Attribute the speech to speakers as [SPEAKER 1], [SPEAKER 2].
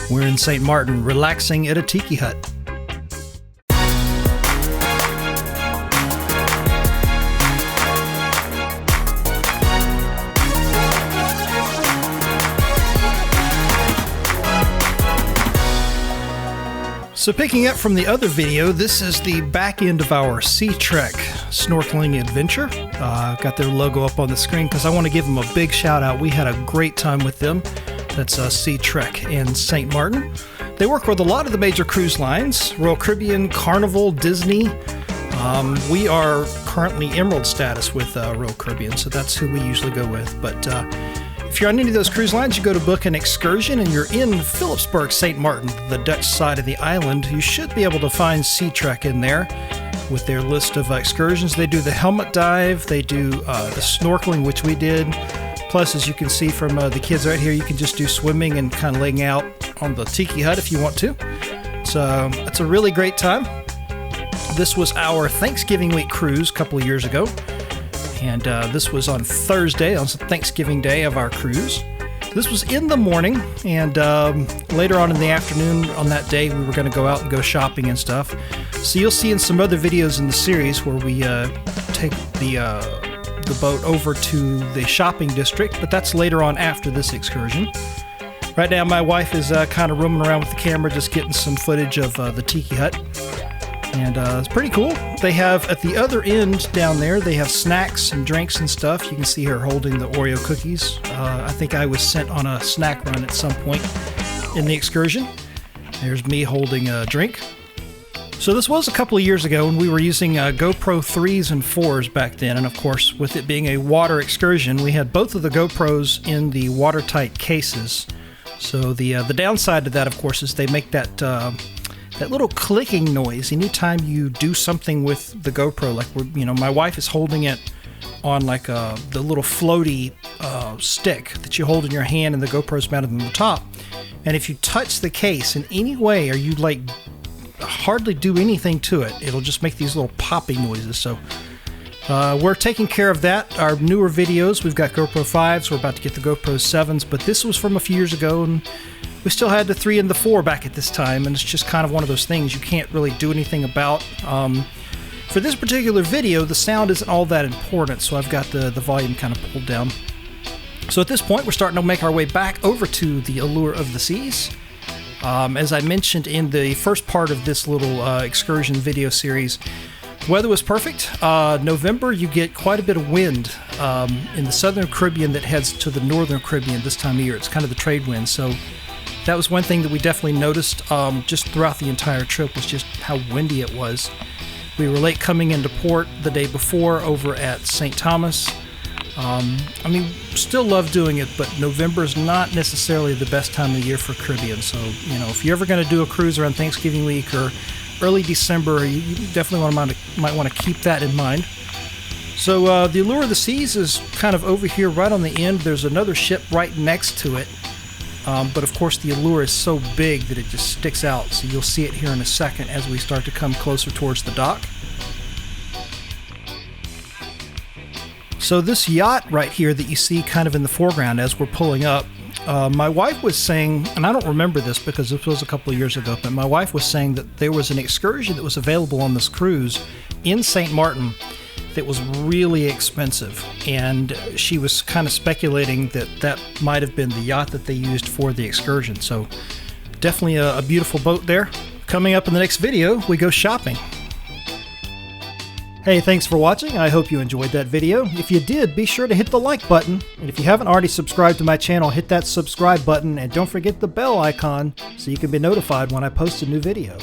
[SPEAKER 1] We're in St. Maarten, relaxing at a tiki hut. So picking up from the other video, this is the back end of our Sea Trek snorkeling adventure. Got their logo up on the screen because I want to give them a big shout out. We had a great time with them. That's Sea Trek in St. Maarten. They work with a lot of the major cruise lines, Royal Caribbean, Carnival, Disney. We are currently Emerald status with Royal Caribbean, so that's who we usually go with. But if you're on any of those cruise lines, you go to book an excursion and you're in Philipsburg, St. Maarten, the Dutch side of the island, you should be able to find Sea Trek in there with their list of excursions. They do the helmet dive, they do the snorkeling, which we did. Plus, as you can see from the kids right here, you can just do swimming and kind of laying out on the tiki hut if you want to. So it's a really great time. This was our Thanksgiving week cruise a couple of years ago. And this was on Thursday, on Thanksgiving Day of our cruise. This was in the morning, and later on in the afternoon on that day, we were going to go out and go shopping and stuff. So you'll see in some other videos in the series where we take the boat over to the shopping district, but that's later on after this excursion. Right now, my wife is kind of roaming around with the camera, just getting some footage of the tiki hut. And it's pretty cool. They have, at the other end down there, they have snacks and drinks and stuff. You can see her holding the Oreo cookies. I think I was sent on a snack run at some point in the excursion. There's me holding a drink. So this was a couple of years ago when we were using GoPro 3s and 4s back then. And of course, with it being a water excursion, we had both of the GoPros in the watertight cases. So the downside to that, of course, is they make that little clicking noise anytime you do something with the GoPro. Like my wife is holding it on like the little floaty stick that you hold in your hand, and the GoPro's mounted on the top. And if you touch the case in any way, or you like hardly do anything to it, it'll just make these little popping noises. So we're taking care of that. Our newer videos, we've got GoPro 5s, we're about to get the GoPro 7s, but this was from a few years ago, and we still had the 3 and the 4 back at this time, and it's just kind of one of those things you can't really do anything about. For this particular video, the sound isn't all that important, so I've got the volume kind of pulled down. So at this point, we're starting to make our way back over to the Allure of the Seas. As I mentioned in the first part of this little excursion video series, weather was perfect. November, you get quite a bit of wind in the southern Caribbean that heads to the northern Caribbean this time of year. It's kind of the trade wind, so that was one thing that we definitely noticed just throughout the entire trip, was just how windy it was. We were late coming into port the day before over at St. Thomas. Still love doing it, but November is not necessarily the best time of the year for Caribbean. So, if you're ever going to do a cruise around Thanksgiving week or early December, you definitely might want to keep that in mind. So the Allure of the Seas is kind of over here right on the end. There's another ship right next to it. But of course the Allure is so big that it just sticks out, so you'll see it here in a second as we start to come closer towards the dock. So this yacht right here that you see kind of in the foreground as we're pulling up, my wife was saying, and I don't remember this because this was a couple of years ago, but my wife was saying that there was an excursion that was available on this cruise in St. Maarten that was really expensive, and she was kind of speculating that might have been the yacht that they used for the excursion. So definitely a beautiful boat there. Coming up in the next video, we go shopping. Hey, thanks for watching. I hope you enjoyed that video. If you did, be sure to hit the like button, and if you haven't already subscribed to my channel, hit that subscribe button, and don't forget the bell icon so you can be notified when I post a new video.